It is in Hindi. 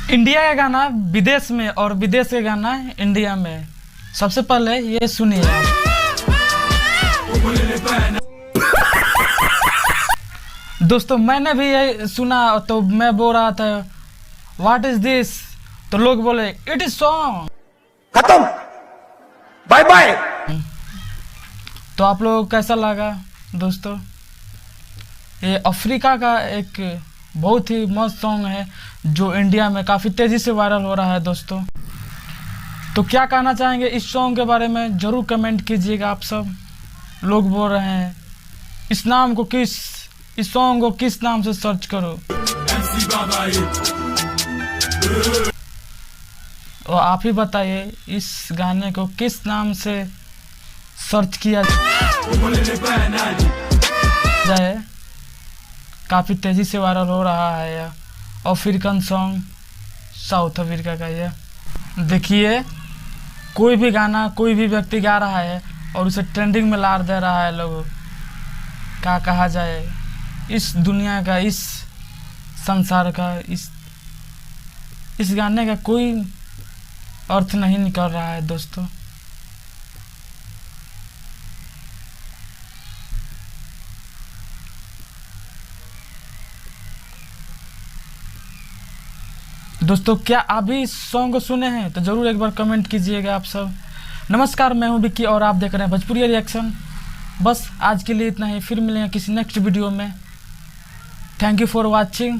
इंडिया का गाना विदेश में और विदेश का गाना इंडिया में। सबसे पहले ये सुनिए दोस्तों, मैंने भी ये सुना तो मैं बोल रहा था व्हाट इज दिस, तो लोग बोले इट इज सॉन्ग। खत्म, बाय बाय। तो आप लोगों को कैसा लगा दोस्तों? ये अफ्रीका का एक बहुत ही मस्त सॉन्ग है जो इंडिया में काफ़ी तेज़ी से वायरल हो रहा है दोस्तों। तो क्या कहना चाहेंगे इस सॉन्ग के बारे में ज़रूर कमेंट कीजिएगा। आप सब लोग बोल रहे हैं इस सॉन्ग को किस नाम से सर्च करो, और आप ही बताइए इस गाने को किस नाम से सर्च किया जाए। काफ़ी तेज़ी से वायरल हो रहा है यह अफ्रीकन सॉन्ग, साउथ अफ्रीका का। यह देखिए, कोई भी गाना कोई भी व्यक्ति गा रहा है और उसे ट्रेंडिंग में ला दे रहा है। लोगों क्या कहा जाए, इस दुनिया का, इस संसार का, इस गाने का कोई अर्थ नहीं निकल रहा है दोस्तों। दोस्तों क्या आप भी इस सॉन्ग को सुने हैं तो ज़रूर एक बार कमेंट कीजिएगा आप सब। नमस्कार, मैं हूं विक्की और आप देख रहे हैं भोजपुरी रिएक्शन। बस आज के लिए इतना ही, फिर मिलेंगे किसी नेक्स्ट वीडियो में। Thank you for watching.